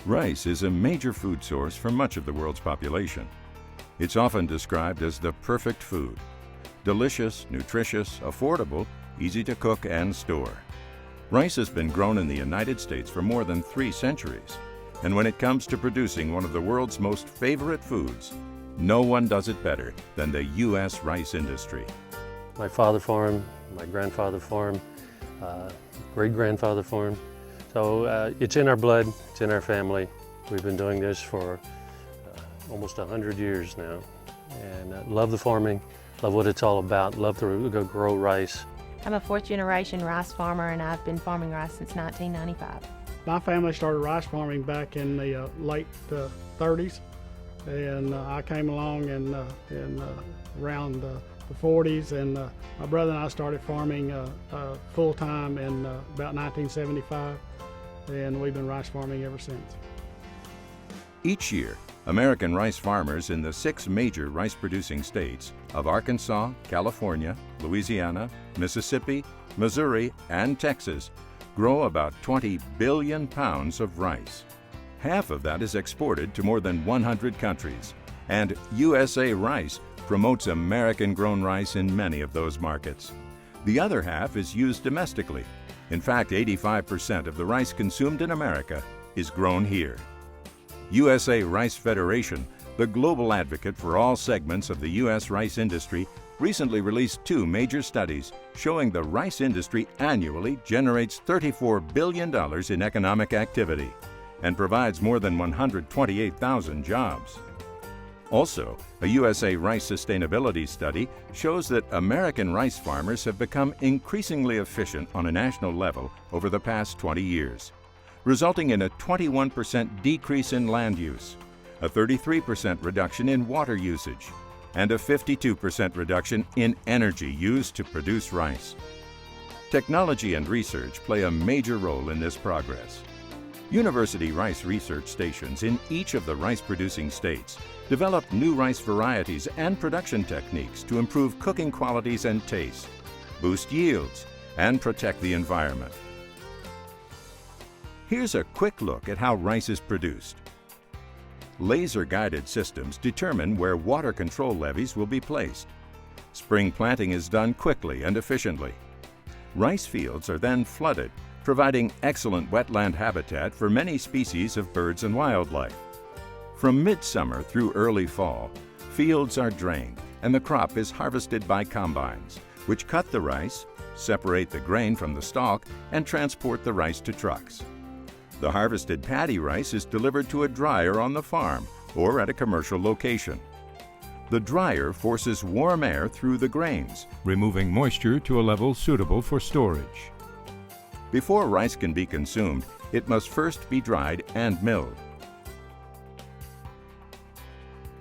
Rice is a major food source for much of the world's population. It's often described as the perfect food. Delicious, nutritious, affordable, easy to cook and store. Rice has been grown in the United States for more than 3 centuries. And when it comes to producing one of the world's most favorite foods, no one does it better than the U.S. rice industry. My father farmed, my grandfather farmed, great-grandfather farmed. So it's in our blood, it's in our family. We've been doing this for almost 100 years now. And love the farming, love what it's all about, love to go grow rice. I'm a 4th-generation rice farmer, and I've been farming rice since 1995. My family started rice farming back in the late 30s, and I came along in around the 40s, and my brother and I started farming full-time in about 1975, and we've been rice farming ever since. Each year, American rice farmers in the 6 major rice-producing states of Arkansas, California, Louisiana, Mississippi, Missouri, and Texas grow about 20 billion pounds of rice. Half of that is exported to more than 100 countries, and USA Rice promotes American-grown rice in many of those markets. The other half is used domestically. In fact, 85% of the rice consumed in America is grown here. USA Rice Federation, the global advocate for all segments of the U.S. rice industry, recently released 2 major studies showing the rice industry annually generates $34 billion in economic activity and provides more than 128,000 jobs. Also, a USA Rice sustainability study shows that American rice farmers have become increasingly efficient on a national level over the past 20 years, resulting in a 21% decrease in land use, a 33% reduction in water usage, and a 52% reduction in energy used to produce rice. Technology and research play a major role in this progress. University rice research stations in each of the rice-producing states develop new rice varieties and production techniques to improve cooking qualities and taste, boost yields, and protect the environment. Here's a quick look at how rice is produced. Laser-guided systems determine where water control levees will be placed. Spring planting is done quickly and efficiently. Rice fields are then flooded, providing excellent wetland habitat for many species of birds and wildlife. From midsummer through early fall, fields are drained and the crop is harvested by combines, which cut the rice, separate the grain from the stalk, and transport the rice to trucks. The harvested paddy rice is delivered to a dryer on the farm or at a commercial location. The dryer forces warm air through the grains, removing moisture to a level suitable for storage. Before rice can be consumed, it must first be dried and milled.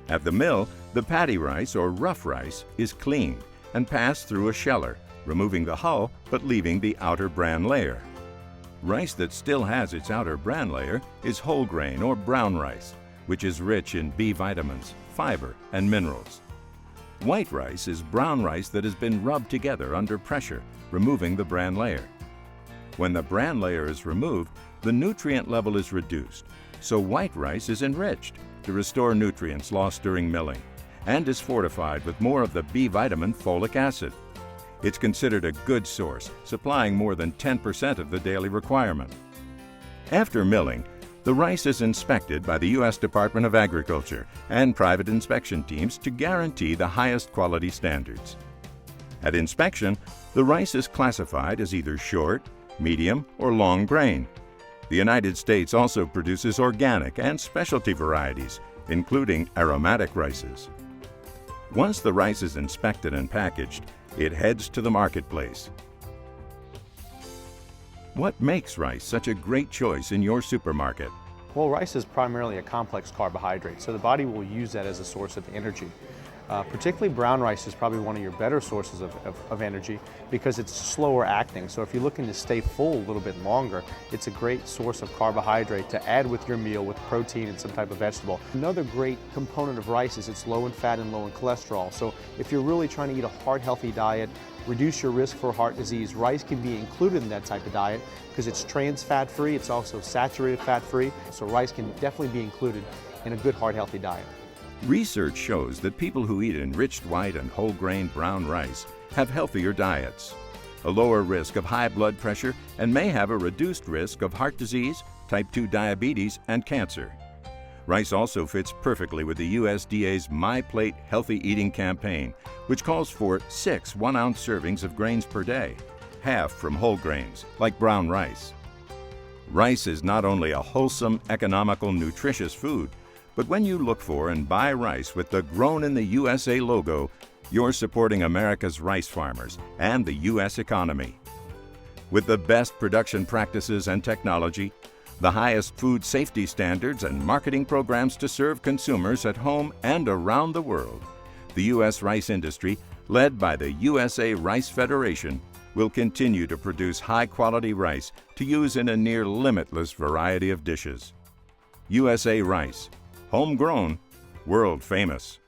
At the mill, the paddy rice or rough rice is cleaned and passed through a sheller, removing the hull but leaving the outer bran layer. Rice that still has its outer bran layer is whole grain or brown rice, which is rich in B vitamins, fiber, and minerals. White rice is brown rice that has been rubbed together under pressure, removing the bran layer. When the bran layer is removed, the nutrient level is reduced, so white rice is enriched to restore nutrients lost during milling and is fortified with more of the B vitamin folic acid. It's considered a good source, supplying more than 10% of the daily requirement. After milling, the rice is inspected by the U.S. Department of Agriculture and private inspection teams to guarantee the highest quality standards. At inspection, the rice is classified as either short, medium, or long grain. The United States also produces organic and specialty varieties, including aromatic rices. Once the rice is inspected and packaged, it heads to the marketplace. What makes rice such a great choice in your supermarket? Well, rice is primarily a complex carbohydrate, so the body will use that as a source of energy. Particularly brown rice is probably one of your better sources of energy because it's slower acting. So if you're looking to stay full a little bit longer, it's a great source of carbohydrate to add with your meal with protein and some type of vegetable. Another great component of rice is it's low in fat and low in cholesterol. So if you're really trying to eat a heart healthy diet, reduce your risk for heart disease, rice can be included in that type of diet because it's trans fat free, it's also saturated fat free. So rice can definitely be included in a good heart healthy diet. Research shows that people who eat enriched white and whole grain brown rice have healthier diets, a lower risk of high blood pressure, and may have a reduced risk of heart disease, type 2 diabetes, and cancer. Rice also fits perfectly with the USDA's My Plate Healthy Eating campaign, which calls for 6 1-ounce servings of grains per day, half from whole grains, like brown rice. Rice is not only a wholesome, economical, nutritious food, but when you look for and buy rice with the Grown in the USA logo, you're supporting America's rice farmers and the U.S. economy. With the best production practices and technology, the highest food safety standards and marketing programs to serve consumers at home and around the world, the U.S. rice industry, led by the USA Rice Federation, will continue to produce high-quality rice to use in a near limitless variety of dishes. USA Rice. Homegrown, world famous.